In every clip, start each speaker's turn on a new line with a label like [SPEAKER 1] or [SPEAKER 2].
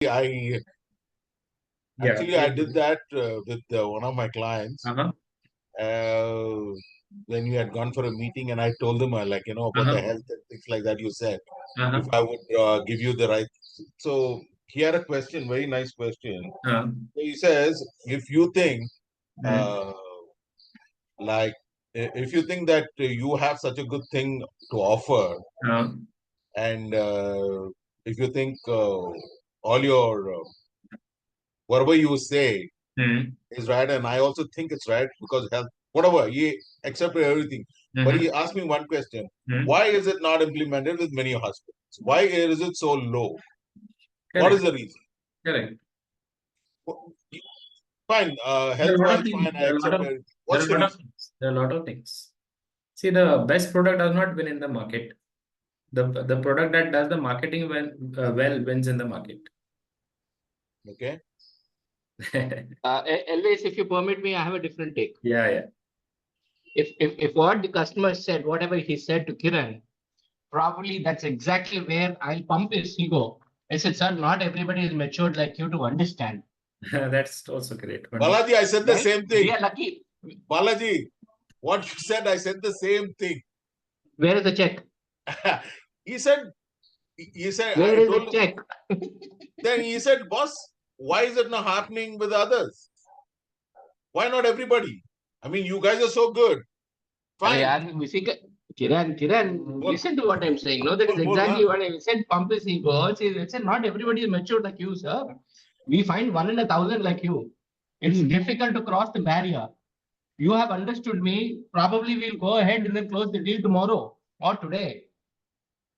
[SPEAKER 1] I I did that with one of my clients when we had gone for a meeting, and I told them about the health and things like that. You said if I would give you the right. So he had a question, very nice question. So he says, if you think uh, like if you think that you have such a good thing to offer, and if you think all your whatever you say is right, and I also think it's right because health, whatever he accepted everything. But he asked me one question: why is it not implemented with many hospitals? Why is it so low? What is the reason?
[SPEAKER 2] Correct.
[SPEAKER 1] Fine, health wise, fine, I accept everything. What's the reason?
[SPEAKER 2] There are a lot of things. See, the best product does not win in the market. The product that does the marketing well wins in the market.
[SPEAKER 1] Okay.
[SPEAKER 3] Always, if you permit me, I have a different take.
[SPEAKER 2] Yeah.
[SPEAKER 3] If what the customer said, whatever he said to Kiran, probably that's exactly where I'll pump his ego. I said, sir, not everybody is matured like you to understand.
[SPEAKER 2] That's also great.
[SPEAKER 1] Balaji, I said the
[SPEAKER 3] Right?
[SPEAKER 1] same thing.
[SPEAKER 3] We are lucky.
[SPEAKER 1] Balaji, what you said, I said the same thing.
[SPEAKER 3] Where is the check?
[SPEAKER 1] He said,
[SPEAKER 3] Where
[SPEAKER 1] I
[SPEAKER 3] is
[SPEAKER 1] told
[SPEAKER 3] the
[SPEAKER 1] him,
[SPEAKER 3] check?
[SPEAKER 1] then he said, boss, why is it not happening with others? Why not everybody? I mean, you guys are so good. Fine.
[SPEAKER 3] Kiran, listen to what I'm saying. No, that is exactly what I said. Pump his ego. I said, not everybody is matured like you, sir. We find 1 in 1,000 like you. It's difficult to cross the barrier. You have understood me. Probably we'll go ahead and then close the deal tomorrow or today.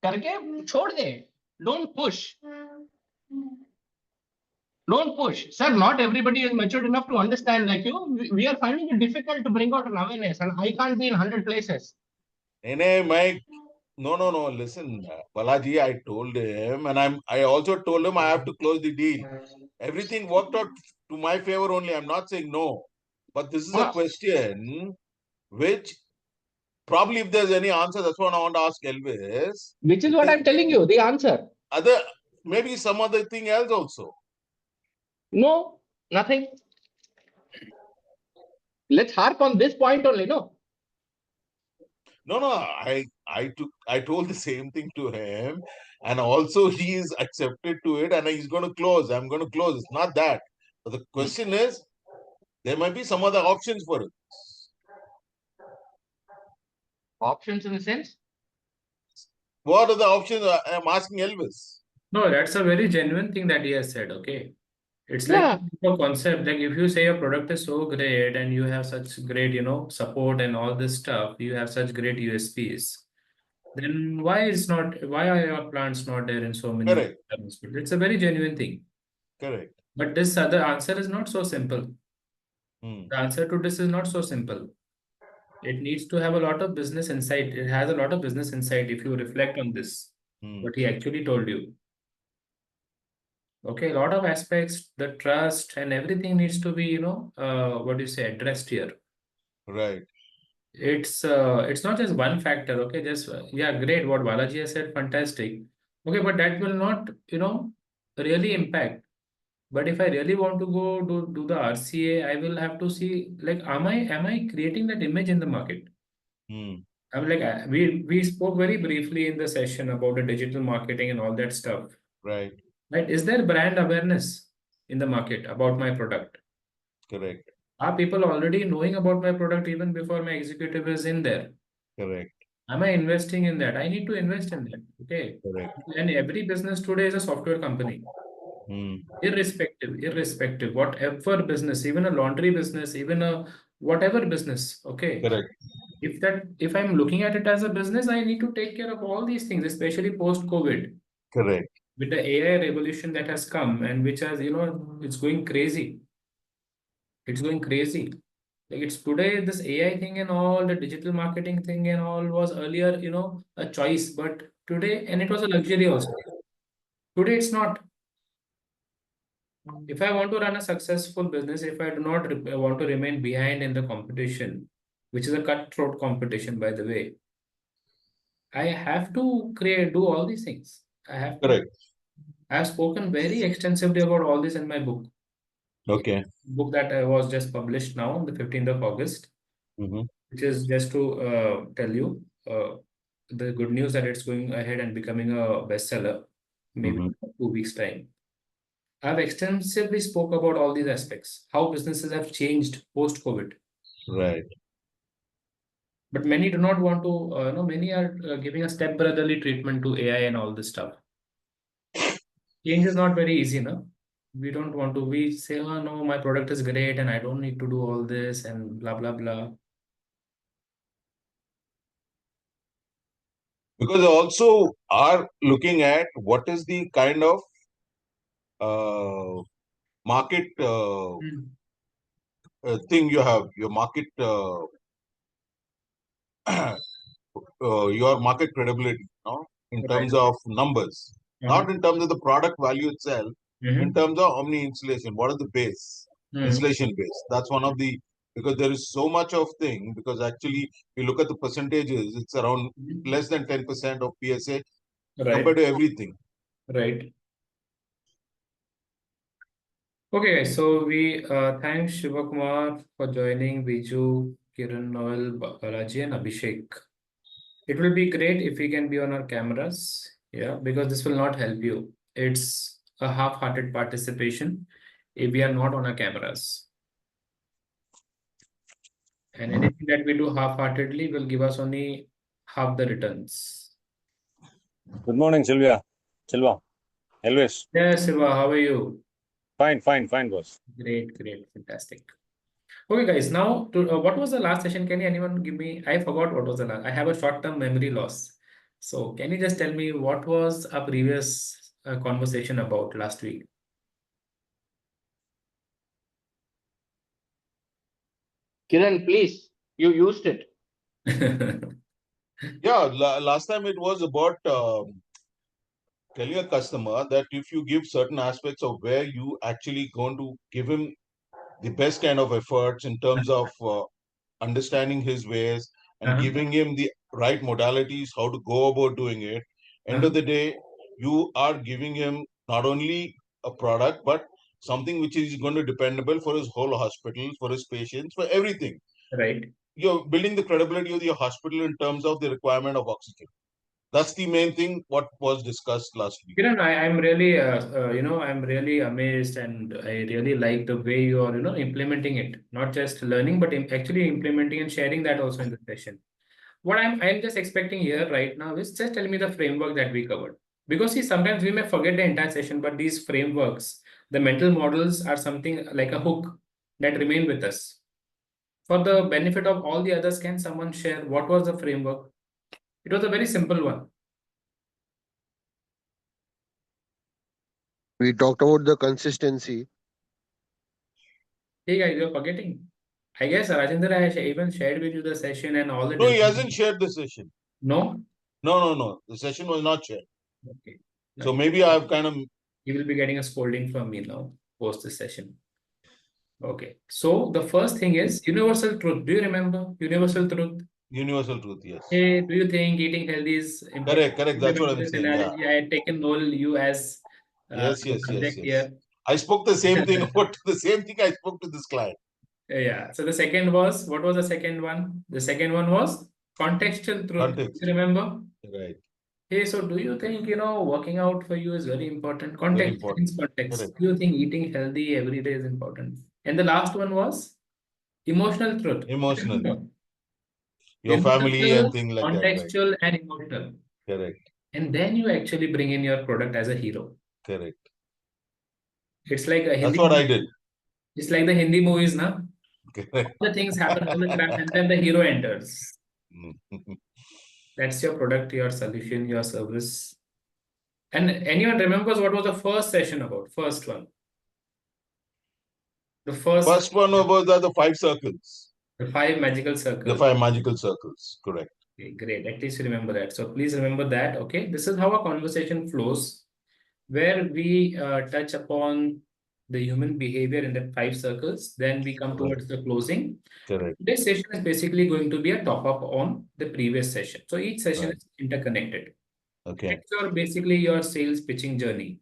[SPEAKER 3] करके छोड़ दे. Don't push. Don't push. Sir, not everybody is matured enough to understand like you. We are finding it difficult to bring out an awareness, and I can't be in 100 places.
[SPEAKER 1] Mike. No. Listen, Balaji, I told him, and I also told him I have to close the deal. Everything worked out to my favor only. I'm not saying no. But this is a question which probably, if there's any answer, that's what I want to ask Elvis.
[SPEAKER 3] Which is what I'm telling you, the answer.
[SPEAKER 1] Maybe some other thing else also.
[SPEAKER 3] No, nothing. Let's harp on this point only, no?
[SPEAKER 1] No. I told the same thing to him, and also he is accepted to it, and he's going to close. I'm going to close. It's not that. But the question is, there might be some other options for it.
[SPEAKER 3] Options in the sense?
[SPEAKER 1] What are the options? I'm asking Elvis.
[SPEAKER 2] No, that's a very genuine thing that he has said. Okay. It's like a concept. Like if you say your product is so great and you have such great, support and all this stuff, you have such great USPs, then why are your plants not there in so many
[SPEAKER 1] Correct.
[SPEAKER 2] hospitals? It's a very genuine thing.
[SPEAKER 1] Correct.
[SPEAKER 2] But this other answer is not so simple. The answer to this is not so simple. It needs to have a lot of business insight. It has a lot of business insight if you reflect on this, what he actually told you. Okay, a lot of aspects, the trust and everything needs to be, addressed here.
[SPEAKER 1] Right.
[SPEAKER 2] It's not just one factor. Okay, just great. What Balaji has said, fantastic. Okay, but that will not, really impact. But if I really want to go do the RCA, I will have to see, like, am I creating that image in the market? I'm like, we spoke very briefly in the session about the digital marketing and all that stuff.
[SPEAKER 1] Right.
[SPEAKER 2] Right? Is there brand awareness in the market about my product?
[SPEAKER 1] Correct.
[SPEAKER 2] Are people already knowing about my product even before my executive is in there?
[SPEAKER 1] Correct.
[SPEAKER 2] Am I investing in that? I need to invest in that. Okay.
[SPEAKER 1] Correct.
[SPEAKER 2] And every business today is a software company. Irrespective, whatever business, even a laundry business, even a whatever business. Okay.
[SPEAKER 1] Correct.
[SPEAKER 2] If I'm looking at it as a business, I need to take care of all these things, especially post-COVID.
[SPEAKER 1] Correct.
[SPEAKER 2] With the AI revolution that has come and which has, it's going crazy. It's going crazy. Like it's today, this AI thing and all, the digital marketing thing and all was earlier, a choice, but today, and it was a luxury also. Today, it's not. If I want to run a successful business, if I do not want to remain behind in the competition, which is a cutthroat competition, by the way, I have to do all these things. I have to.
[SPEAKER 1] Correct.
[SPEAKER 2] I've spoken very extensively about all this in my book.
[SPEAKER 1] Okay.
[SPEAKER 2] Book that I was just published now on the 15th of August, which is just to tell you the good news that it's going ahead and becoming a bestseller, maybe in 2 weeks' time. I've extensively spoke about all these aspects, how businesses have changed post-COVID.
[SPEAKER 1] Right.
[SPEAKER 2] But many do not want to, many are giving a step-brotherly treatment to AI and all this stuff. Change is not very easy, no? We don't want to, we say, oh no, my product is great and I don't need to do all this and blah, blah, blah.
[SPEAKER 1] Because also are looking at what is the kind of market thing you have, your market your market credibility, no? In terms of numbers, not in terms of the product value itself, in terms of how many installation, what is the base, installation base. That's one of the, because there is so much of thing, because actually you look at the percentages, it's around less than 10% of PSA compared to everything.
[SPEAKER 2] Right. Okay, guys, so we thank Shiva Kumar for joining, Viju, Kiran, Noel, Balaji, and Abhishek. It will be great if we can be on our cameras, yeah, because this will not help you. It's a half-hearted participation if we are not on our cameras. And anything that we do half-heartedly will give us only half the returns.
[SPEAKER 4] Good morning, Silva. Elvis.
[SPEAKER 2] Yes, Shiva, how are you?
[SPEAKER 4] Fine, boss.
[SPEAKER 2] Great, fantastic. Okay, guys, now to what was the last session? Can anyone give me? I forgot what was the last. I have a short-term memory loss. So can you just tell me what was a previous conversation about last week?
[SPEAKER 3] Kiran, please, you used it.
[SPEAKER 1] Yeah, last time it was about telling a customer that if you give certain aspects of where you actually going to give him the best kind of efforts in terms of understanding his ways and giving him the right modalities, how to go about doing it. End of the day, you are giving him not only a product, but something which is going to be dependable for his whole hospital, for his patients, for everything.
[SPEAKER 2] Right.
[SPEAKER 1] You're building the credibility of your hospital in terms of the requirement of oxygen. That's the main thing what was discussed last week.
[SPEAKER 2] Kiran, I'm really, I'm really amazed, and I really like the way you are, implementing it. Not just learning, but actually implementing and sharing that also in the session. What I'm just expecting here right now is just tell me the framework that we covered. Because see, sometimes we may forget the entire session, but these frameworks, the mental models are something like a hook that remain with us. For the benefit of all the others, can someone share what was the framework? It was a very simple one.
[SPEAKER 5] We talked about the consistency.
[SPEAKER 2] Hey guys, you're forgetting. I guess Rajendra has even shared with you the session and all the.
[SPEAKER 1] No, he hasn't shared the session.
[SPEAKER 2] No?
[SPEAKER 1] No. The session was not shared.
[SPEAKER 2] Okay.
[SPEAKER 1] So maybe I've kind of.
[SPEAKER 2] He will be getting a scolding from me now post this session. Okay. So the first thing is universal truth. Do you remember universal truth?
[SPEAKER 1] Universal truth, yes.
[SPEAKER 2] Hey, do you think eating healthy is important?
[SPEAKER 1] Correct. That's what I'm saying.
[SPEAKER 2] Analogy.
[SPEAKER 1] Yeah.
[SPEAKER 2] I had taken Noel you as
[SPEAKER 1] Yes.
[SPEAKER 2] subject here.
[SPEAKER 1] I spoke the same thing. The same thing I spoke to this client.
[SPEAKER 2] Yeah. So the second was, what was the second one? The second one was contextual truth.
[SPEAKER 1] Context.
[SPEAKER 2] You remember?
[SPEAKER 1] Right.
[SPEAKER 2] Hey, so do you think, working out for you is very important? Context.
[SPEAKER 1] Very important.
[SPEAKER 2] Context.
[SPEAKER 1] Correct.
[SPEAKER 2] Do you think eating healthy every day is important? And the last one was emotional truth.
[SPEAKER 1] Emotional. Your family and things like that.
[SPEAKER 2] Contextual and emotional.
[SPEAKER 1] Correct.
[SPEAKER 2] And then you actually bring in your product as a hero.
[SPEAKER 1] Correct.
[SPEAKER 2] It's like a Hindi.
[SPEAKER 1] That's what I did.
[SPEAKER 2] It's like the Hindi movies, na?
[SPEAKER 1] Correct.
[SPEAKER 2] All the things happen all the time, and then the hero enters. That's your product, your solution, your service. And anyone remembers what was the first session about? First one. The first
[SPEAKER 1] one was the 5 circles.
[SPEAKER 2] The 5 magical circles.
[SPEAKER 1] The 5 magical circles. Correct.
[SPEAKER 2] Okay, great. At least you remember that. So please remember that. Okay. This is how a conversation flows, where we touch upon the human behavior in the 5 circles. Then we come towards the closing.
[SPEAKER 1] Correct.
[SPEAKER 2] This session is basically going to be a top up on the previous session. So each session is interconnected.
[SPEAKER 1] Okay.
[SPEAKER 2] It's basically your sales pitching journey.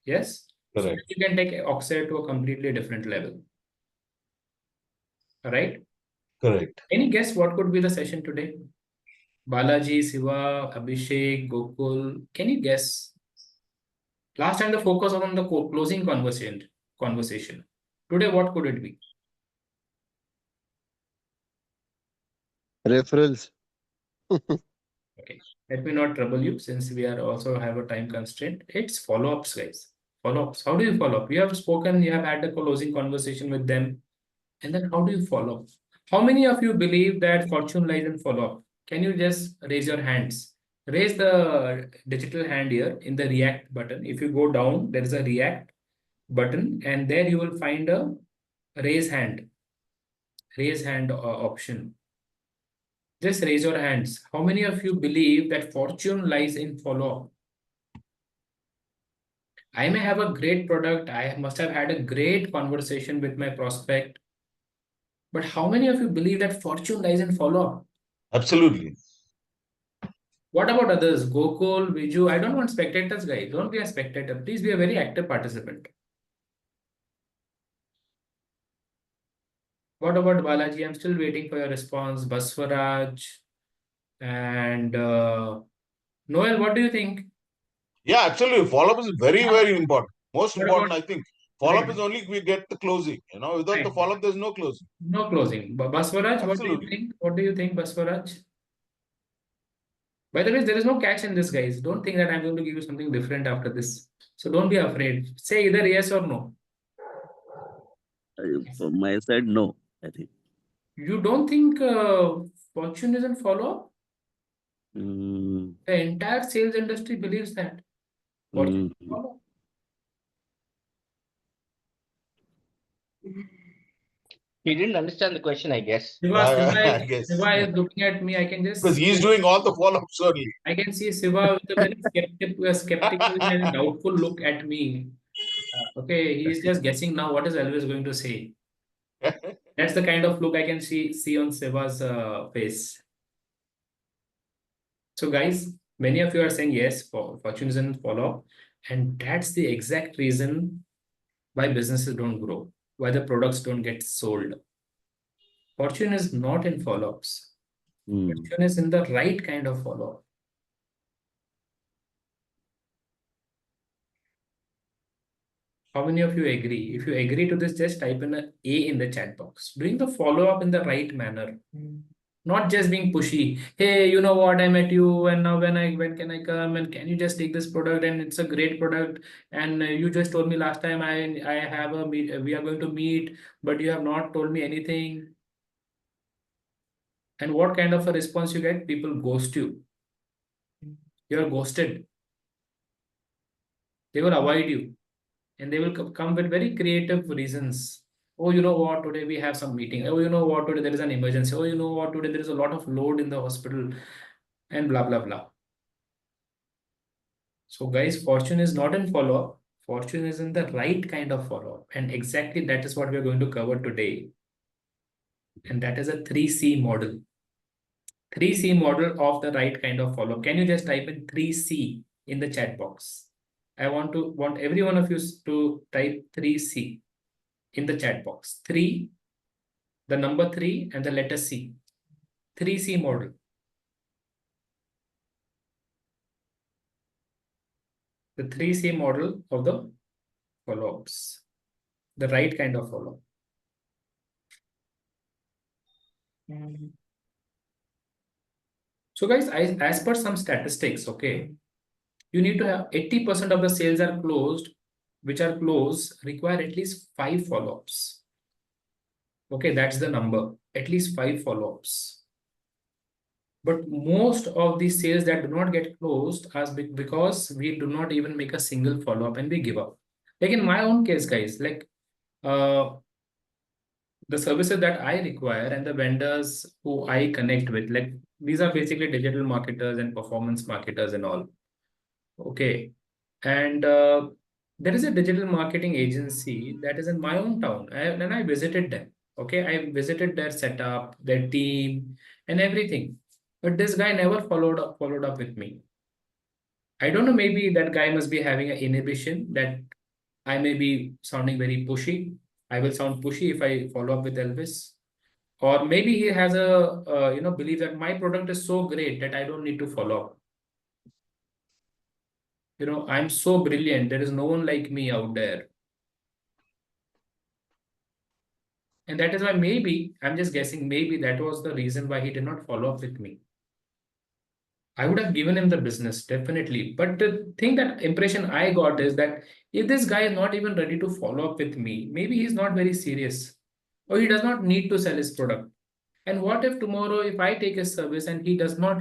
[SPEAKER 2] Yes?
[SPEAKER 1] Correct.
[SPEAKER 2] So you can take OxAir to a completely different level. Right?
[SPEAKER 1] Correct.
[SPEAKER 2] Any guess what could be the session today? Balaji, Siva, Abhishek, Gokul. Can you guess? Last time the focus was on the closing conversation. Today, what could it be?
[SPEAKER 5] Referrals.
[SPEAKER 2] Okay. Let me not trouble you since we are also have a time constraint. It's follow-ups, guys. Follow-ups. How do you follow up? You have spoken, you have had a closing conversation with them. And then how do you follow up? How many of you believe that fortune lies in follow-up? Can you just raise your hands? Raise the digital hand here in the react button. If you go down, there is a react button, and there you will find a raise hand option. Just raise your hands. How many of you believe that fortune lies in follow-up? I may have a great product. I must have had a great conversation with my prospect. But how many of you believe that fortune lies in follow-up?
[SPEAKER 1] Absolutely.
[SPEAKER 2] What about others? Gokul, Viju. I don't want spectators, guys. Don't be a spectator. Please be a very active participant. What about Balaji? I'm still waiting for your response. Baswaraj and Noel, what do you think?
[SPEAKER 1] Yeah, absolutely. Follow-up is very, very important. Most
[SPEAKER 2] What
[SPEAKER 1] important,
[SPEAKER 2] about
[SPEAKER 1] I think. Follow-up
[SPEAKER 2] right?
[SPEAKER 1] is only we get the closing. Without the
[SPEAKER 2] Right.
[SPEAKER 1] follow-up, there's no closing.
[SPEAKER 2] No closing. Baswaraj, what do you
[SPEAKER 1] Absolutely.
[SPEAKER 2] think? What do you think, Baswaraj? By the way, there is no catch in this, guys. Don't think that I'm going to give you something different after this. So don't be afraid. Say either yes or no.
[SPEAKER 6] From my side, no, I think.
[SPEAKER 2] You don't think fortune isn't follow-up?
[SPEAKER 6] Mm,
[SPEAKER 2] The entire sales industry believes that. Fortune is follow-up.
[SPEAKER 3] He didn't understand the question, I guess.
[SPEAKER 1] I guess.
[SPEAKER 2] Siva is looking at me. I can just
[SPEAKER 1] Because he's doing all the follow-ups only.
[SPEAKER 2] I can see Siva with a very skeptical and doubtful look at me. Okay, he's just guessing now what is Elvis going to say. That's the kind of look I can see on Siva's face. So, guys, many of you are saying yes, fortune isn't follow-up, and that's the exact reason why businesses don't grow, why the products don't get sold. Fortune is not in follow-ups. Fortune is in the right kind of follow-up. How many of you agree? If you agree to this, just type in a in the chat box. Doing the follow-up in the right manner. Not just being pushy. Hey, you know what? I met you, and now when can I come? And can you just take this product? And it's a great product. And you just told me last time I have a meet. We are going to meet, but you have not told me anything. And what kind of a response you get? People ghost you. You're ghosted. They will avoid you, and they will come with very creative reasons. Oh, you know what? Today we have some meeting. Oh, you know what? Today there is an emergency. Oh, you know what? Today there is a lot of load in the hospital, and blah blah blah. So, guys, fortune is not in follow-up. Fortune is in the right kind of follow-up, and exactly that is what we are going to cover today. And that is a 3C model. 3C model of the right kind of follow-up. Can you just type in 3C in the chat box? I want every one of you to type 3C in the chat box. 3, the number 3 and the letter C. 3C model. The 3C model of the follow-ups. The right kind of follow-up. So guys, as per some statistics, okay, you need to have 80% of the sales are closed, which are closed require at least 5 follow-ups. Okay, that's the number, at least 5 follow-ups. But most of the sales that do not get closed are because we do not even make a single follow-up and we give up. Like in my own case, guys, like the services that I require and the vendors who I connect with, like these are basically digital marketers and performance marketers and all. Okay. And there is a digital marketing agency that is in my own town. And I visited them. Okay. I visited their setup, their team, and everything. But this guy never followed up with me. I don't know, maybe that guy must be having an inhibition that I may be sounding very pushy. I will sound pushy if I follow up with Elvis. Or maybe he has a belief that my product is so great that I don't need to follow up. I'm so brilliant. There is no one like me out there. And that is why maybe, I'm just guessing, maybe that was the reason why he did not follow up with me. I would have given him the business, definitely. But the thing, that impression I got is that if this guy is not even ready to follow up with me, maybe he's not very serious, or he does not need to sell his product. And what if tomorrow, if I take his service and he does not,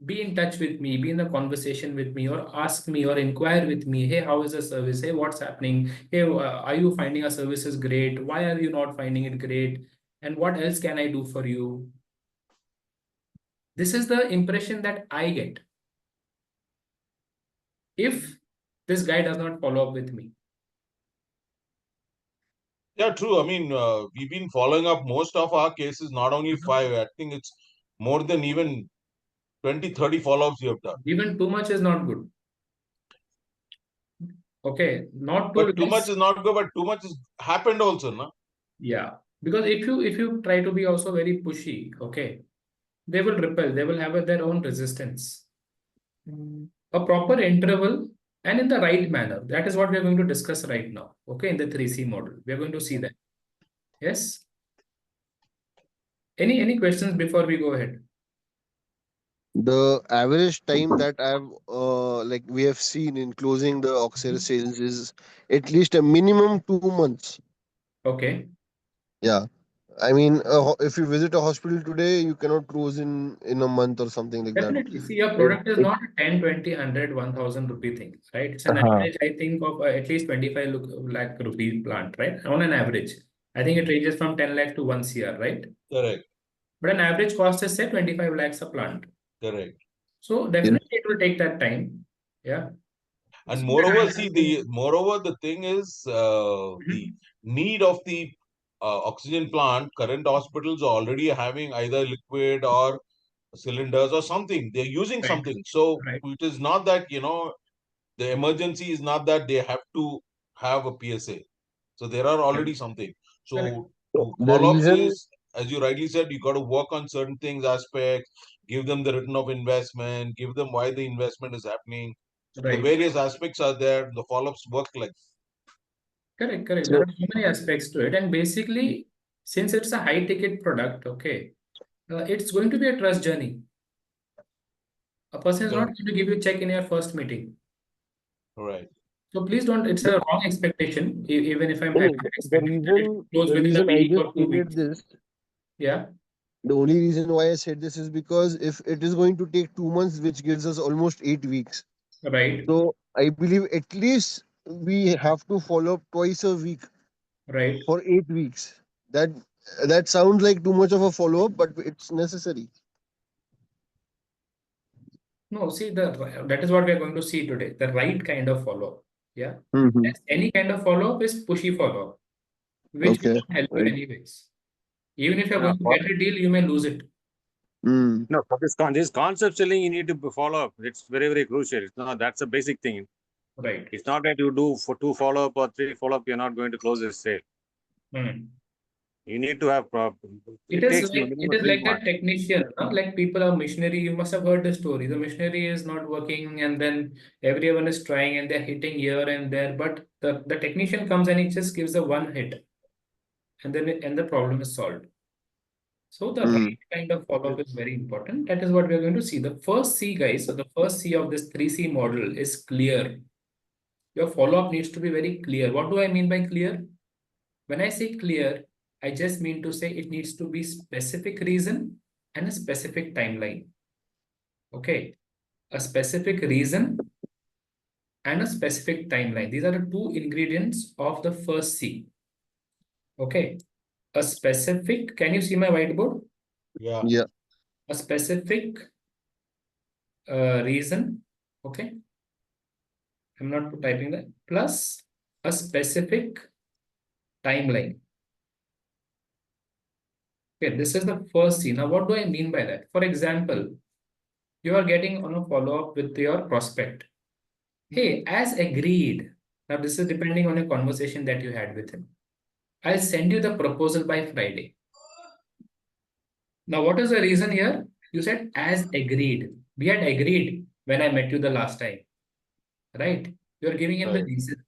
[SPEAKER 2] be in touch with me, be in a conversation with me, or ask me or inquire with me, hey, how is the service? Hey, what's happening? Hey, are you finding our services great? Why are you not finding it great? And what else can I do for you? This is the impression that I get if this guy does not follow up with me.
[SPEAKER 1] Yeah, true. I mean, we've been following up most of our cases, not only 5. I think it's more than even 20, 30 follow-ups we have done.
[SPEAKER 2] Even too much is not good. Okay, not too
[SPEAKER 1] But too much is not good, but too much has happened also, no?
[SPEAKER 2] Yeah, because if you try to be also very pushy, okay, they will repel. They will have their own resistance. A proper interval and in the right manner. That is what we are going to discuss right now. Okay, in the 3C model, we are going to see that. Yes. Any questions before we go ahead?
[SPEAKER 5] The average time that I've like we have seen in closing the OxAir sales is at least a minimum 2 months.
[SPEAKER 2] Okay.
[SPEAKER 5] Yeah. I mean, if you visit a hospital today, you cannot close in a month or something like that.
[SPEAKER 2] Definitely. See, your
[SPEAKER 5] It,
[SPEAKER 2] product is
[SPEAKER 5] it,
[SPEAKER 2] not a 10, 20, 100, 1,000 rupee thing, right? It's an
[SPEAKER 5] uh
[SPEAKER 2] average, I think, of at least 25 lakh rupee plant, right? On an average. I think it ranges from 10 lakh to 1 CR, right?
[SPEAKER 1] Correct.
[SPEAKER 2] But an average cost is, say, 25 lakhs a plant.
[SPEAKER 1] Correct.
[SPEAKER 2] So definitely it will take that time. Yeah.
[SPEAKER 1] And
[SPEAKER 2] So
[SPEAKER 1] moreover, see, the thing is the need of the oxygen plant. Current hospitals are already having either liquid or cylinders or something. They're using
[SPEAKER 2] Right.
[SPEAKER 1] something. So
[SPEAKER 2] Right.
[SPEAKER 1] it is not that, the emergency is not that they have to have a PSA. So there are already something.
[SPEAKER 2] Correct.
[SPEAKER 1] So
[SPEAKER 5] so
[SPEAKER 1] to
[SPEAKER 5] the
[SPEAKER 1] follow up
[SPEAKER 5] reason,
[SPEAKER 1] is, as you rightly said, you got to work on certain things, aspects, give them the return of investment, give them why the investment is happening. So the
[SPEAKER 2] Right.
[SPEAKER 1] various aspects are there. The follow-ups work like.
[SPEAKER 2] Correct. Correct. There
[SPEAKER 5] so
[SPEAKER 2] are so many aspects to it. And basically, since it's a high ticket product, okay, it's going to be a trust journey. A person is not
[SPEAKER 1] Correct.
[SPEAKER 2] going to give you a check in your first meeting.
[SPEAKER 1] Right.
[SPEAKER 2] So please don't, it's a wrong expectation, even if I'm
[SPEAKER 5] no, no,
[SPEAKER 2] having an
[SPEAKER 5] the
[SPEAKER 2] expectation that it
[SPEAKER 5] reason
[SPEAKER 2] will close
[SPEAKER 5] the
[SPEAKER 2] within a
[SPEAKER 5] reason I
[SPEAKER 2] week
[SPEAKER 5] just
[SPEAKER 2] or 2 weeks.
[SPEAKER 5] stated this,
[SPEAKER 2] Yeah.
[SPEAKER 5] the only reason why I said this is because if it is going to take 2 months, which gives us almost 8 weeks,
[SPEAKER 2] Right.
[SPEAKER 5] so I believe at least we have to follow up twice a week
[SPEAKER 2] Right.
[SPEAKER 5] for 8 weeks. That sounds like too much of a follow up, but it's necessary.
[SPEAKER 2] No, see, that is what we are going to see today. The right kind of follow-up. Yeah.
[SPEAKER 5] Mm-hmm.
[SPEAKER 2] Yes, any kind of follow-up is pushy follow-up, which will
[SPEAKER 5] Okay.
[SPEAKER 2] not help you
[SPEAKER 5] Right.
[SPEAKER 2] anyways. Even if you're
[SPEAKER 4] No,
[SPEAKER 2] going to get a deal, you may lose it.
[SPEAKER 5] Mm.
[SPEAKER 4] no, for this concept selling, you need to follow up. It's very, very crucial. That's a basic thing.
[SPEAKER 2] Right.
[SPEAKER 4] It's not that you do for 2 follow-up or 3 follow-up, you're not going to close this sale.
[SPEAKER 2] Hmm.
[SPEAKER 4] You need to have,
[SPEAKER 2] It
[SPEAKER 4] it
[SPEAKER 2] is
[SPEAKER 4] takes
[SPEAKER 2] like
[SPEAKER 4] minimum 3
[SPEAKER 2] that
[SPEAKER 4] months.
[SPEAKER 2] technician, huh? Like people are missionary. You must have heard the story. The missionary is not working, and then everyone is trying, and they're hitting here and there. But the technician comes and he just gives the one hit, and then the problem is solved. So the
[SPEAKER 5] Mm.
[SPEAKER 2] right kind of follow-up is very important. That is what we are going to see. The first C, guys, so the first C of this 3C model is clear. Your follow-up needs to be very clear. What do I mean by clear? When I say clear, I just mean to say it needs to be specific reason and a specific timeline. Okay. A specific reason and a specific timeline. These are the two ingredients of the first C. Okay. A specific, can you see my whiteboard?
[SPEAKER 1] Yeah.
[SPEAKER 5] Yeah.
[SPEAKER 2] A specific reason. Okay. I'm not typing that. Plus a specific timeline. Okay, this is the first C. Now, what do I mean by that? For example, you are getting on a follow-up with your prospect. Hey, as agreed, Now, this is depending on a conversation that you had with him. I'll send you the proposal by Friday. Now, what is the reason here? You said as agreed. We had agreed when I met you the last time, right? You're giving him the
[SPEAKER 1] Right.
[SPEAKER 2] reason.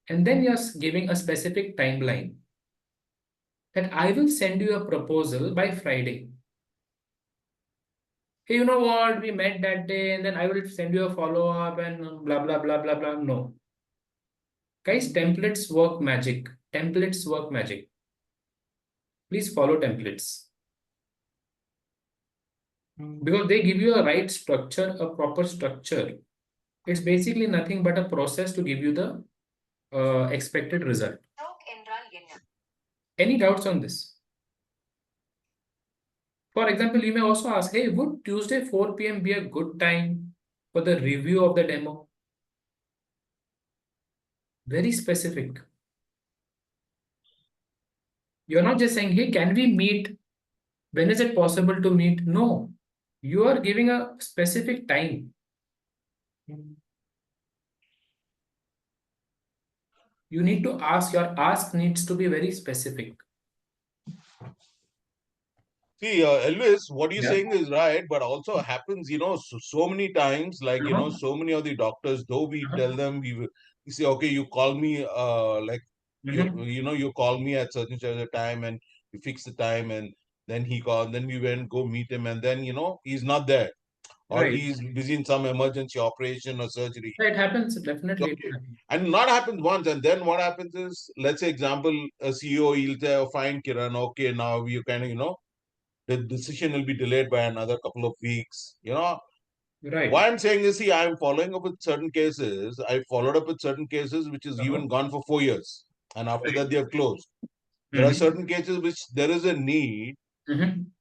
[SPEAKER 2] And then you're giving a specific timeline that I will send you a proposal by Friday. Hey, you know what? We met that day and then I will send you a follow-up and blah, blah, blah, blah, blah. No. Guys, templates work magic. Templates work magic. Please follow templates. Because they give you a right structure, a proper structure. It's basically nothing but a process to give you the expected result. Any doubts on this? For example, you may also ask, hey, would Tuesday 4 p.m. be a good time for the review of the demo? Very specific. You're not just saying, hey, can we meet? When is it possible to meet? No, you are giving a specific time. You need to ask, your ask needs to be very specific.
[SPEAKER 1] See, Elvis, what you're
[SPEAKER 2] Yeah.
[SPEAKER 1] saying is right, but also happens, so many times, like, so many of the doctors, though we tell them, we say, okay, you call me, like, you call me at certain time and you fix the time, and then he called, then we went, go meet him, and then, he's not there, or
[SPEAKER 2] Right.
[SPEAKER 1] he's busy in some emergency operation or surgery.
[SPEAKER 2] It happens, definitely.
[SPEAKER 1] Okay. And not happens once, and then what happens is, let's say, example, a CEO, he'll say, oh, fine, Kiran, okay, now you kind of, the decision will be delayed by another couple of weeks.
[SPEAKER 2] Right.
[SPEAKER 1] Why I'm saying is, see, I'm following up with certain cases. I followed up with certain cases which is even gone for 4 years, and after that they have closed. There are certain cases which there is a need,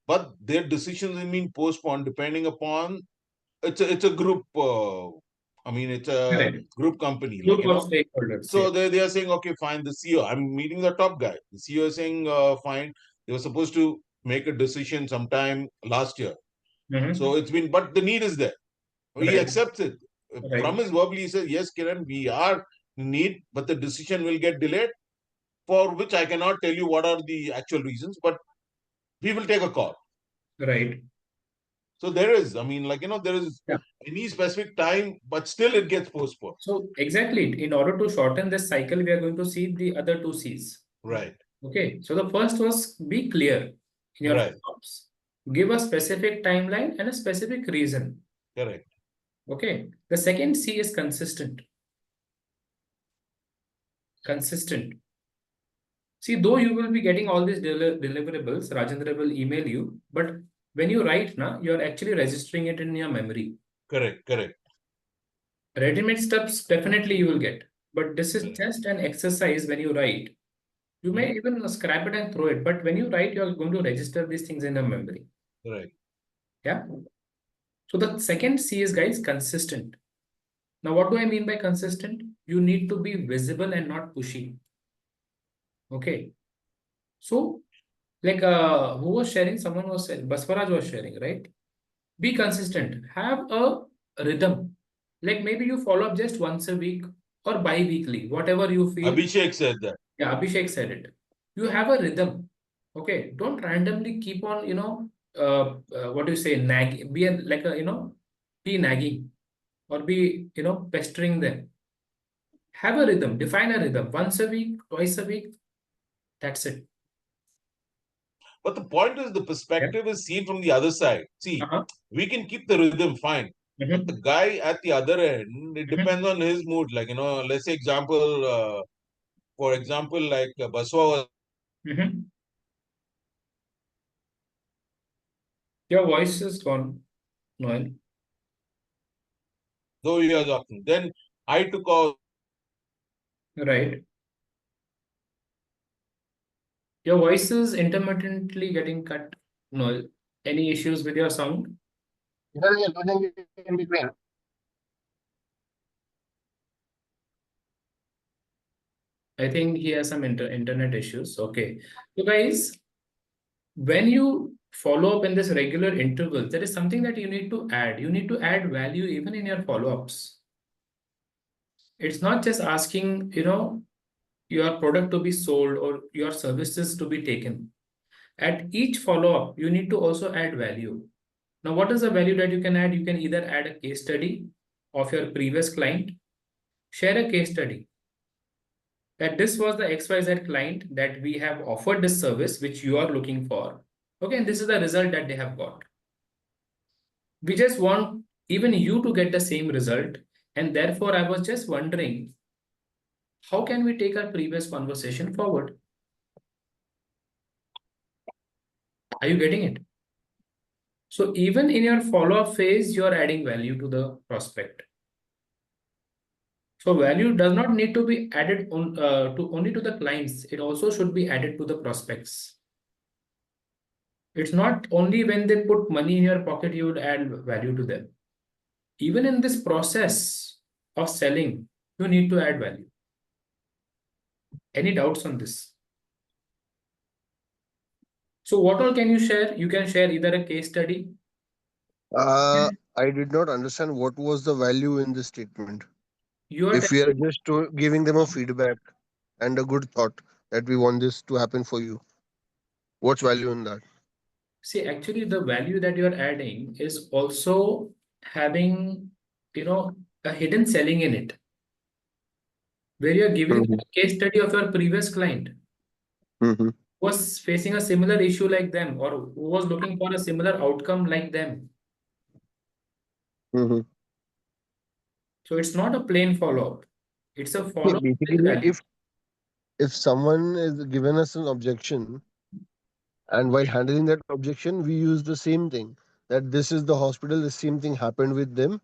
[SPEAKER 1] but their decisions have been postponed depending upon it's a group. It's a group company,
[SPEAKER 2] Group of stakeholders.
[SPEAKER 1] So they are saying, okay, fine. The CEO, I'm meeting the top guy. The CEO is saying, fine. They were supposed to make a decision sometime last year. So it's been, but the need is there. He accepts it. From his verbally, he says, yes, Kiran, we are in need, but the decision will get delayed, for which I cannot tell you what are the actual reasons, but we will take a call.
[SPEAKER 2] Right.
[SPEAKER 1] So there is, there is any specific time, but still it gets postponed.
[SPEAKER 2] So exactly, in order to shorten this cycle, we are going to see the other two C's.
[SPEAKER 1] Right.
[SPEAKER 2] Okay. So the first was be clear in your follow-ups. Give a specific timeline and a specific reason.
[SPEAKER 1] Correct.
[SPEAKER 2] Okay. The second C is consistent. Consistent. See, though you will be getting all these deliverables, Rajendra will email you, but when you write now, you're actually registering it in your memory.
[SPEAKER 1] Correct.
[SPEAKER 2] Ready-made steps, definitely you will get. But this is just an exercise when you write. You may even scrap it and throw it, but when you write, you're going to register these things in your memory.
[SPEAKER 1] Right.
[SPEAKER 2] Yeah. So the second C is, guys, consistent. Now, what do I mean by consistent? You need to be visible and not pushy. Okay. So, like who was sharing? Someone was sharing. Baswaraj was sharing, right? Be consistent. Have a rhythm. Like maybe you follow up just once a week or bi-weekly, whatever you feel.
[SPEAKER 1] Abhishek said that.
[SPEAKER 2] Yeah, Abhishek said it. You have a rhythm. Okay. Don't randomly keep on, what do you say, nag, be like a, be nagging or be, pestering them. Have a rhythm, define a rhythm once a week, twice a week. That's it.
[SPEAKER 1] But the point is, the perspective is seen from the other side. See, we can keep the rhythm fine. But the guy at the other end, it depends on his mood. Like, let's say for example, like Baswa was.
[SPEAKER 2] Your voice is gone, Noel.
[SPEAKER 1] Though he was opting. Then I took off.
[SPEAKER 2] Right. Your voice is intermittently getting cut, Noel. Any issues with your sound?
[SPEAKER 3] In between.
[SPEAKER 2] I think he has some internet issues. Okay. So guys, when you follow up in this regular interval, there is something that you need to add. You need to add value even in your follow-ups. It's not just asking, your product to be sold or your services to be taken. At each follow-up, you need to also add value. Now, what is the value that you can add? You can either add a case study of your previous client, share a case study that this was the XYZ client that we have offered this service which you are looking for. Okay, and this is the result that they have got. We just want even you to get the same result. And therefore, I was just wondering, how can we take our previous conversation forward? Are you getting it? So even in your follow-up phase, you're adding value to the prospect. So value does not need to be added to only to the clients. It also should be added to the prospects. It's not only when they put money in your pocket, you would add value to them. Even in this process of selling, you need to add value. Any doubts on this? So what all can you share? You can share either a case study.
[SPEAKER 5] I did not understand what was the value in this statement. If we are just giving them a feedback and a good thought that we want this to happen for you, what's value in that?
[SPEAKER 2] See, actually, the value that you're adding is also having, a hidden selling in it, where you're giving a case study of your previous client who was facing a similar issue like them or who was looking for a similar outcome like them. So it's not a plain follow-up. It's a follow-up with
[SPEAKER 5] Basically,
[SPEAKER 2] value.
[SPEAKER 5] if someone is given us an objection, and while handling that objection, we use the same thing, that this is the hospital, the same thing happened with them,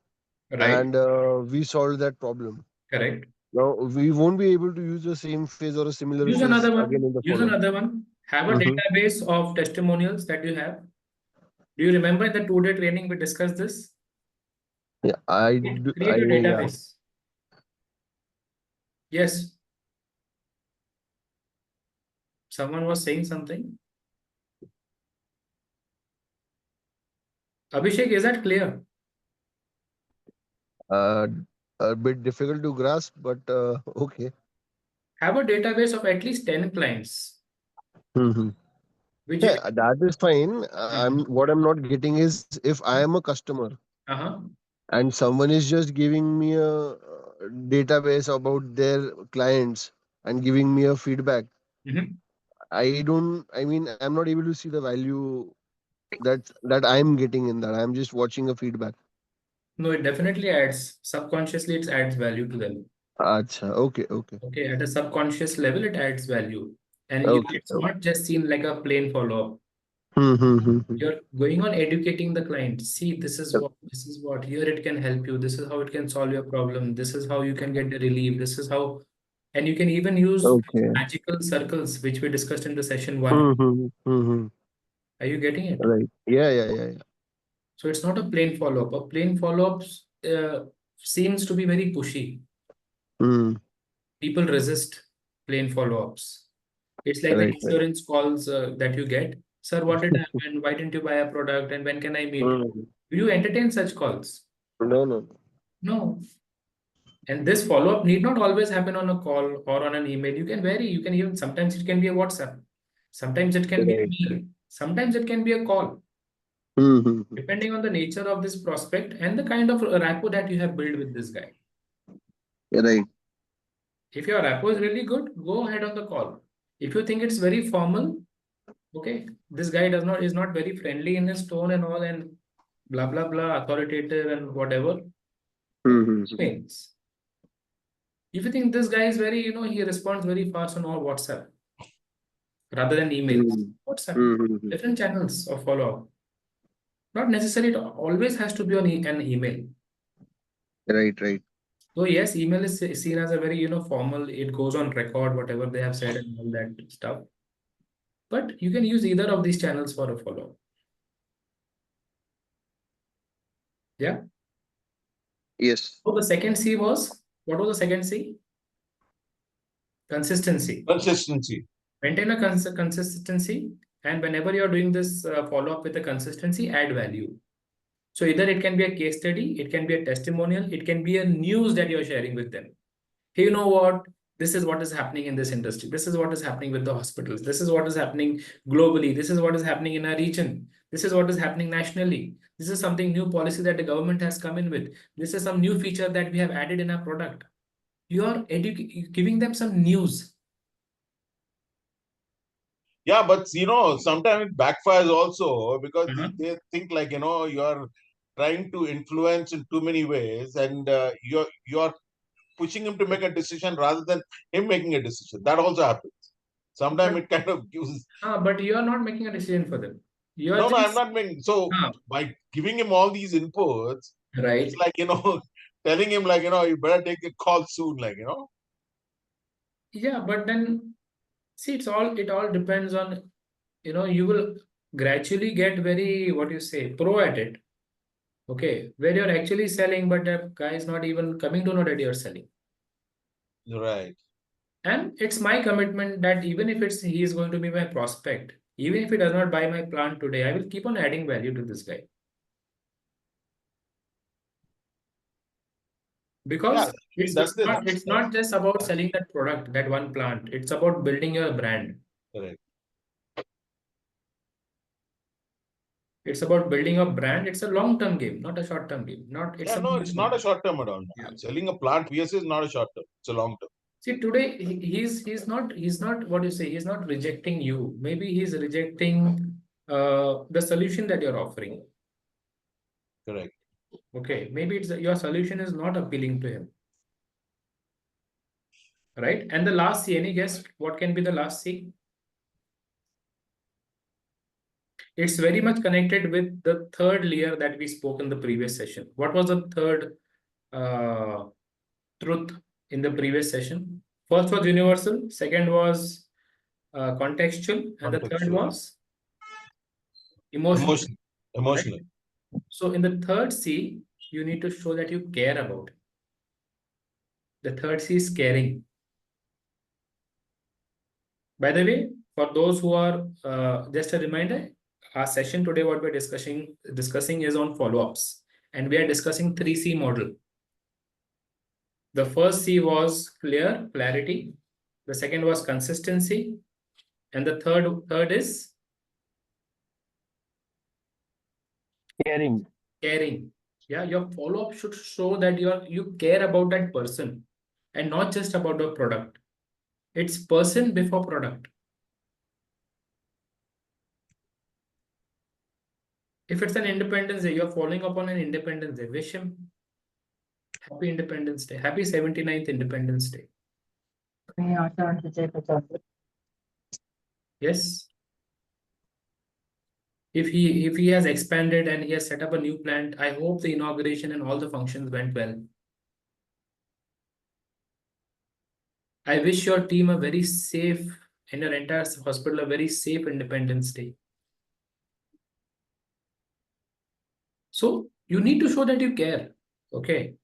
[SPEAKER 2] Right.
[SPEAKER 5] and we solved that problem.
[SPEAKER 2] Correct.
[SPEAKER 5] Now, we won't be able to use the same phase or a similar
[SPEAKER 2] Use
[SPEAKER 5] phase
[SPEAKER 2] another
[SPEAKER 5] again
[SPEAKER 2] one.
[SPEAKER 5] in the
[SPEAKER 2] Use
[SPEAKER 5] follow-up.
[SPEAKER 2] another one. Have a database of testimonials that you have. Do you remember in the 2-day training we discussed this?
[SPEAKER 5] Yeah,
[SPEAKER 2] Create a database. Yes. Someone was saying something. Abhishek, is that clear?
[SPEAKER 5] A bit difficult to grasp, but okay.
[SPEAKER 2] Have a database of at least 10 clients. Which
[SPEAKER 5] Yeah, that is fine. What I'm not getting is, if I am a customer and someone is just giving me a database about their clients and giving me a feedback, I'm not able to see the value that I'm getting in that. I'm just watching a feedback.
[SPEAKER 2] No, it definitely adds. Subconsciously, it adds value to them.
[SPEAKER 5] Acha, okay.
[SPEAKER 2] Okay, at a subconscious level, it adds value. And it's not just seen like a plain follow-up. You're going on educating the client. See, this is what, here it can help you. This is how it can solve your problem. This is how you can get the relief. This is how, and you can even use magical circles, which we discussed in the session 1. Are you getting it?
[SPEAKER 5] Right. Yeah.
[SPEAKER 2] So it's not a plain follow-up. A plain follow-up seems to be very pushy. People resist plain follow-ups. It's like the insurance calls that you get. Sir, what did happen? Why didn't you buy a product? And when can I meet? Do you entertain such calls? No. And this follow-up need not always happen on a call or on an email. You can vary. You can even, sometimes it can be a WhatsApp. Sometimes it can be a mail. Sometimes it can be a call. Depending on the nature of this prospect and the kind of rapport that you have built with this guy.
[SPEAKER 5] Right.
[SPEAKER 2] If your rapport is really good, go ahead on the call. If you think it's very formal, okay, this guy is not very friendly in his tone and all, and blah blah blah, authoritative and whatever. Means. If you think this guy is very, he responds very fast on all WhatsApp rather than emails. WhatsApp, different channels of follow-up. Not necessarily, it always has to be on an email.
[SPEAKER 5] Right.
[SPEAKER 2] So yes, email is seen as a very, formal, it goes on record, whatever they have said and all that stuff. But you can use either of these channels for a follow-up. Yeah?
[SPEAKER 5] Yes.
[SPEAKER 2] So the second C was, what was the second C? Consistency. Maintain a consistency. And whenever you're doing this follow-up with a consistency, add value. So either it can be a case study, it can be a testimonial, it can be a news that you're sharing with them. Hey, you know what? This is what is happening in this industry. This is what is happening with the hospitals. This is what is happening globally. This is what is happening in our region. This is what is happening nationally. This is something new policy that the government has come in with. This is some new feature that we have added in our product. You are giving them some news.
[SPEAKER 1] Yeah, but sometimes it backfires also because they think like, you're trying to influence in too many ways, and you're pushing him to make a decision rather than him making a decision. That also happens. Sometimes it kind of gives.
[SPEAKER 2] But you are not making a decision for them. You are
[SPEAKER 1] No,
[SPEAKER 2] just,
[SPEAKER 1] I'm not making. So by giving him all these inputs,
[SPEAKER 2] right.
[SPEAKER 1] it's like, telling him like, you better take a call soon, like,
[SPEAKER 2] Yeah, but then see, it all depends on, you will gradually get very, what you say, pro at it. Okay, where you're actually selling, but the guy is not even coming to know that you're selling.
[SPEAKER 1] Right.
[SPEAKER 2] And it's my commitment that even if he is going to be my prospect, even if he does not buy my plant today, I will keep on adding value to this guy. Because it's not just about selling that product, that one plant. It's about building your brand.
[SPEAKER 1] Correct.
[SPEAKER 2] It's about building a brand. It's a long-term game, not a short-term game.
[SPEAKER 1] It's not a short term at all. Yeah. Selling a plant PSA is not a short term. It's a long term.
[SPEAKER 2] See, today he's not what you say. He's not rejecting you. Maybe he's rejecting the solution that you're offering.
[SPEAKER 1] Correct.
[SPEAKER 2] Okay, maybe your solution is not appealing to him. Right? And the last C, any guess what can be the last C? It's very much connected with the third layer that we spoke in the previous session. What was the third truth in the previous session? First was universal, second was contextual, and the third was emotional.
[SPEAKER 1] Emotional.
[SPEAKER 2] Right? So in the third C, you need to show that you care about it. The third C is caring. By the way, for those who are just a reminder, our session today, what we're discussing is on follow-ups, and we are discussing 3C model. The first C was clarity. The second was consistency, and the third is
[SPEAKER 3] Caring.
[SPEAKER 2] Yeah, your follow-up should show that you care about that person and not just about the product. It's person before product. If it's an Independence Day, you're following up on an Independence Day. Wish him Happy Independence Day. Happy 79th Independence Day. Yes. If he has expanded and he has set up a new plant, I hope the inauguration and all the functions went well. I wish your team a very safe and your entire hospital a very safe Independence Day. So you need to show that you care. Okay.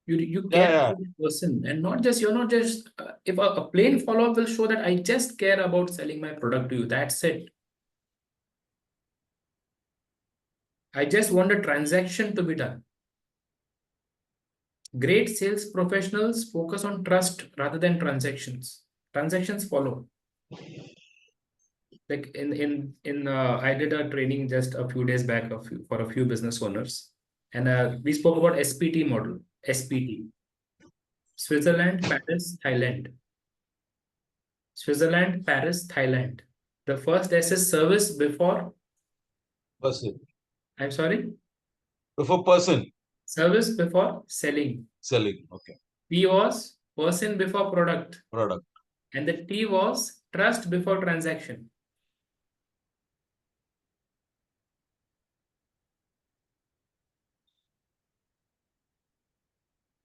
[SPEAKER 2] You care about the person, and you're not just if a plain follow-up will show that I just care about selling my product to you. That's it. I just want a transaction to be done. Great sales professionals focus on trust rather than transactions. Transactions follow. Like I did a training just a few days back for a few business owners, and we spoke about SPT model. SPT. Switzerland, Paris, Thailand. Switzerland, Paris, Thailand. The first S is service before
[SPEAKER 1] person.
[SPEAKER 2] I'm sorry?
[SPEAKER 1] Before person.
[SPEAKER 2] Service before selling.
[SPEAKER 1] Selling. Okay.
[SPEAKER 2] P was person before product.
[SPEAKER 1] Product.
[SPEAKER 2] And the T was trust before transaction.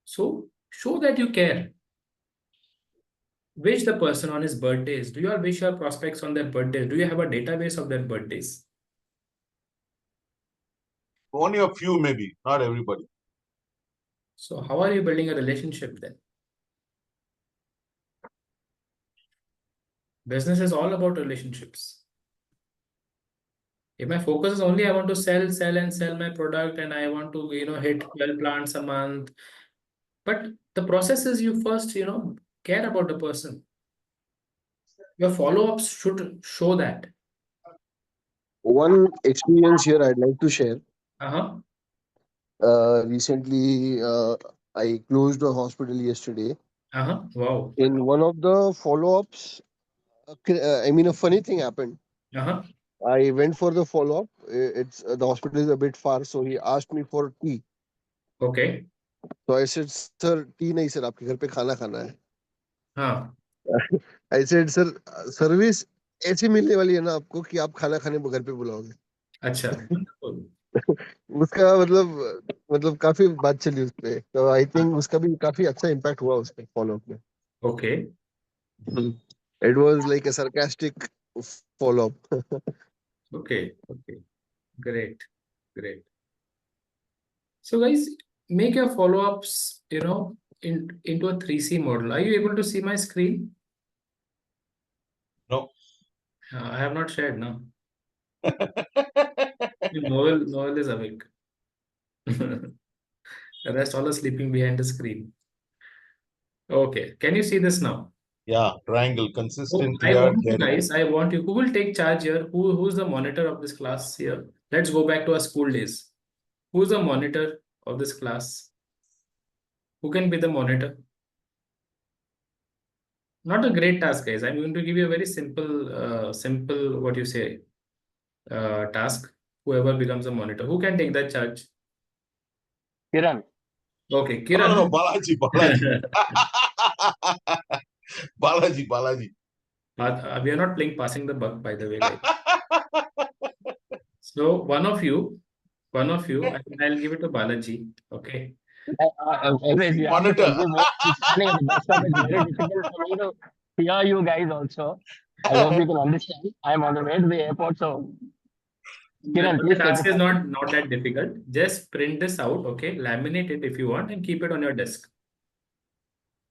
[SPEAKER 2] So show that you care. Wish the person on his birthdays. Do you all wish your prospects on their birthdays? Do you have a database of their birthdays?
[SPEAKER 1] Only a few, maybe, not everybody.
[SPEAKER 2] So how are you building a relationship then? Business is all about relationships. If my focus is only I want to sell, sell and sell my product and I want to, hit 12 plants a month. But the process is you first, care about the person. Your follow-ups should show that.
[SPEAKER 5] One experience here I'd like to share.
[SPEAKER 2] Uh-huh.
[SPEAKER 5] Recently, I closed a hospital yesterday.
[SPEAKER 2] Uh-huh. Wow.
[SPEAKER 5] In one of the follow-ups, I mean, a funny thing happened.
[SPEAKER 2] Uh-huh.
[SPEAKER 5] I went for the follow-up. It's the hospital is a bit far, so he asked me for tea.
[SPEAKER 2] Okay.
[SPEAKER 5] So I said, "Sir, tea nahi sir, आपके घर पे खाना खाना है."
[SPEAKER 2] Huh.
[SPEAKER 5] I said, "Sir, service ऐसी मिलने वाली है ना आपको कि आप खाना खाने घर पे बुलाओगे."
[SPEAKER 2] अच्छा. Wonderful.
[SPEAKER 5] उसका मतलब काफी बात चली उस पे, तो आई थिंक उसका भी काफी अच्छा इम्पैक्ट हुआ उस पे फॉलोअप में.
[SPEAKER 2] Okay.
[SPEAKER 5] It was like a sarcastic follow-up.
[SPEAKER 2] Okay. Okay. Great. Great. So guys, make your follow-ups, into a 3C model. Are you able to see my screen?
[SPEAKER 1] No.
[SPEAKER 2] I have not shared, no. Noel is awake. The rest all are sleeping behind the screen. Okay, can you see this now?
[SPEAKER 1] Yeah, triangle,
[SPEAKER 2] So
[SPEAKER 1] consistent,
[SPEAKER 2] I
[SPEAKER 1] clear,
[SPEAKER 2] want you
[SPEAKER 1] caring.
[SPEAKER 2] guys, I want you, who will take charge here? Who's the monitor of this class here? Let's go back to our school days. Who's the monitor of this class? Who can be the monitor? Not a great task, guys. I'm going to give you a very simple, what you say, task. Whoever becomes a monitor. Who can take that charge?
[SPEAKER 3] Kiran.
[SPEAKER 2] Okay,
[SPEAKER 1] No,
[SPEAKER 2] Kiran.
[SPEAKER 1] Balaji. Balaji.
[SPEAKER 2] We are not playing passing the buck, by the way, guys. So one of you, I'll give it to Balaji. Okay.
[SPEAKER 3] Always, you have to
[SPEAKER 1] Monitor.
[SPEAKER 3] forgive me. I'm standing at the bus stop. It's very difficult for me to hear you guys also. I hope you can understand. I'm on the way to the airport, so Kiran,
[SPEAKER 2] The
[SPEAKER 3] please take
[SPEAKER 2] task
[SPEAKER 3] it.
[SPEAKER 2] is not that difficult. Just print this out, okay? Laminate it if you want and keep it on your desk.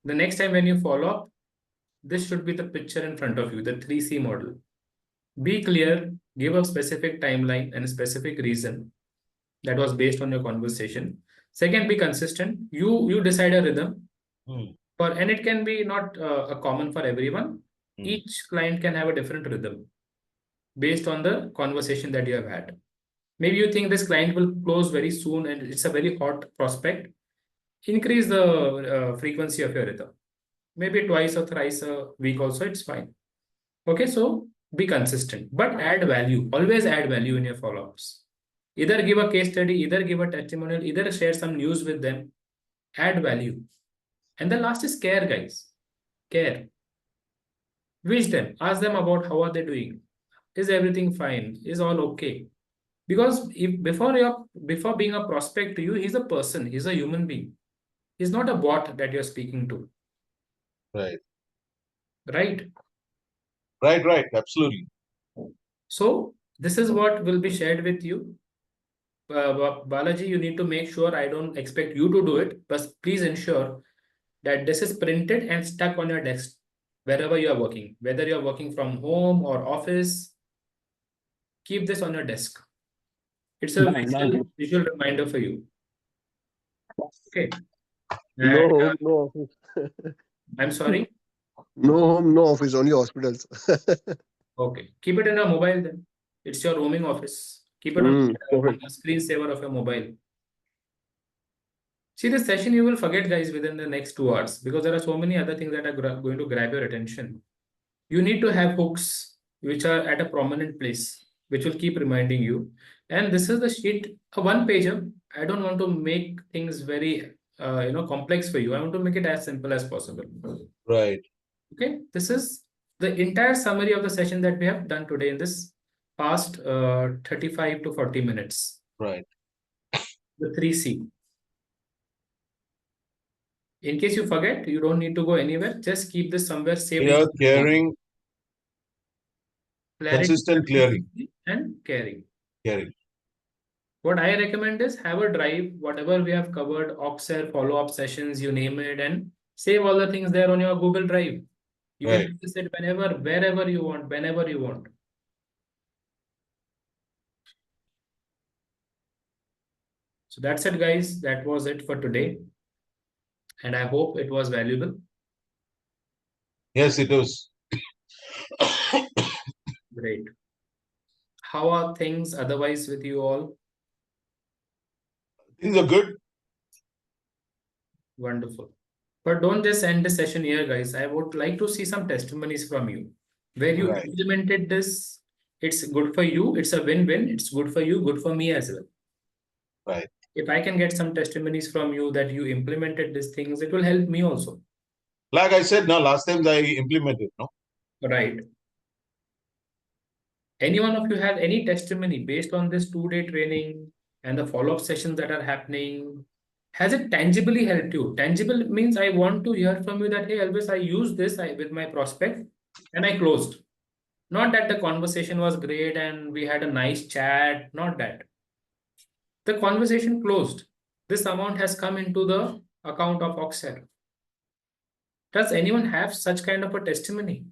[SPEAKER 2] The next time when you follow up, this should be the picture in front of you, the 3C model. Be clear, give a specific timeline and a specific reason that was based on your conversation. Second, be consistent. You decide a rhythm. And it can be not a common for everyone. Each client can have a different rhythm based on the conversation that you have had. Maybe you think this client will close very soon and it's a very hot prospect. Increase the frequency of your rhythm. Maybe twice or thrice a week also, it's fine. Okay, so be consistent, but add value. Always add value in your follow-ups. Either give a case study, either give a testimonial, either share some news with them. Add value. And the last is care, guys. Care. Wish them. Ask them about how are they doing. Is everything fine? Is all okay? Because if before being a prospect to you, he's a person. He's a human being. He's not a bot that you're speaking to.
[SPEAKER 1] Right.
[SPEAKER 2] Right.
[SPEAKER 1] Right. Absolutely.
[SPEAKER 2] So this is what will be shared with you. Balaji, you need to make sure, I don't expect you to do it, but please ensure that this is printed and stuck on your desk wherever you are working, whether you're working from home or office. Keep this on your desk. It's a visual reminder for you. Okay.
[SPEAKER 5] No home, no office.
[SPEAKER 2] I'm sorry.
[SPEAKER 5] No home, no office, only hospitals.
[SPEAKER 2] Okay. Keep it in a mobile then. It's your roaming office. Keep it on the screensaver of your mobile. See, this session you will forget, guys, within the next 2 hours because there are so many other things that are going to grab your attention. You need to have hooks which are at a prominent place, which will keep reminding you. And this is the sheet, a one-pager. I don't want to make things very, complex for you. I want to make it as simple as possible.
[SPEAKER 1] Right.
[SPEAKER 2] Okay, this is the entire summary of the session that we have done today in this past 35 to 40 minutes.
[SPEAKER 1] Right.
[SPEAKER 2] The 3C. In case you forget, you don't need to go anywhere. Just keep this somewhere safe.
[SPEAKER 1] Clear, caring, consistent, clearing,
[SPEAKER 2] and caring.
[SPEAKER 1] Caring.
[SPEAKER 2] What I recommend is have a drive, whatever we have covered, OxAir, follow-up sessions, you name it, and save all the things there on your Google Drive. You can access it whenever, wherever you want, whenever you want. So that's it, guys. That was it for today. And I hope it was valuable.
[SPEAKER 1] Yes, it was.
[SPEAKER 2] Great. How are things otherwise with you all?
[SPEAKER 1] Things are good.
[SPEAKER 2] Wonderful. But don't just end the session here, guys. I would like to see some testimonies from you where you implemented this. It's good for you. It's a win-win. It's good for you, good for me as well.
[SPEAKER 1] Right.
[SPEAKER 2] If I can get some testimonies from you that you implemented these things, it will help me also.
[SPEAKER 1] Like I said, now last time I implemented, no?
[SPEAKER 2] Right. Any one of you have any testimony based on this 2-day training and the follow-up sessions that are happening? Has it tangibly helped you? Tangible means I want to hear from you that, hey, Elvis, I used this with my prospect and I closed. Not that the conversation was great and we had a nice chat, not that. The conversation closed. This amount has come into the account of OxAir. Does anyone have such kind of a testimony?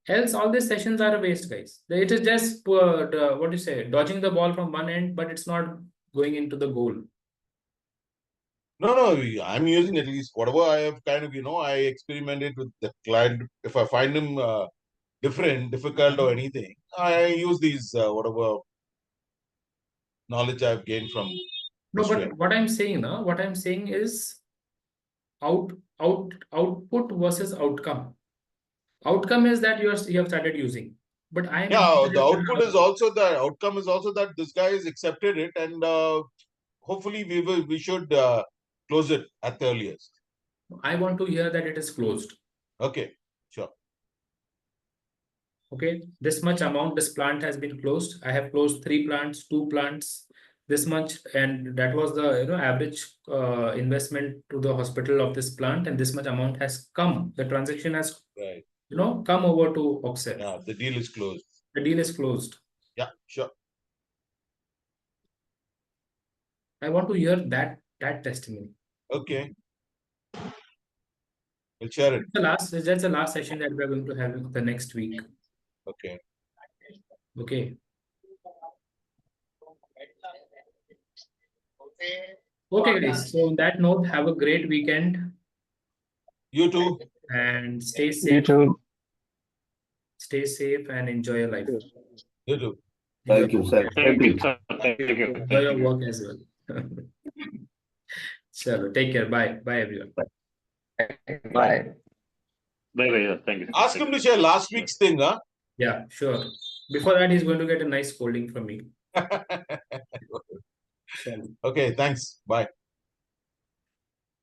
[SPEAKER 2] Else, all these sessions are a waste, guys. It is just, what do you say, dodging the ball from one end, but it's not going into the goal.
[SPEAKER 1] No, I'm using at least whatever I have kind of, I experimented with the client. If I find him difficult or anything, I use these, whatever knowledge I've gained from.
[SPEAKER 2] No, but what I'm saying now, what I'm saying is output versus outcome. Outcome is that you have started using, but
[SPEAKER 1] the output is also the outcome is also that this guy has accepted it, and hopefully we should close it at the earliest.
[SPEAKER 2] I want to hear that it is closed.
[SPEAKER 1] Okay, sure.
[SPEAKER 2] Okay, this much amount, this plant has been closed. I have closed 3 plants, 2 plants, this much, and that was the average investment to the hospital of this plant, and this much amount has come. The transaction has come over to OxAir.
[SPEAKER 1] Yeah, the deal is closed.
[SPEAKER 2] The deal is closed.
[SPEAKER 1] Yeah, sure.
[SPEAKER 2] I want to hear that testimony.
[SPEAKER 1] Okay. We'll share it.
[SPEAKER 2] That's the last session that we're going to have the next week.
[SPEAKER 1] Okay.
[SPEAKER 2] Okay. Okay, guys. So on that note, have a great weekend.
[SPEAKER 1] You too.
[SPEAKER 2] And stay safe.
[SPEAKER 3] You too.
[SPEAKER 2] Stay safe and enjoy your life.
[SPEAKER 1] You too.
[SPEAKER 3] Thank you, sir.
[SPEAKER 4] Thank you, sir. Thank you.
[SPEAKER 2] Enjoy your work as well. So take care. Bye. Bye, everyone.
[SPEAKER 3] Bye.
[SPEAKER 4] Bye. Thank you.
[SPEAKER 1] Ask him to share last week's thing, huh?
[SPEAKER 2] Yeah, sure. Before that, he's going to get a nice scolding from me.
[SPEAKER 1] Okay, thanks. Bye.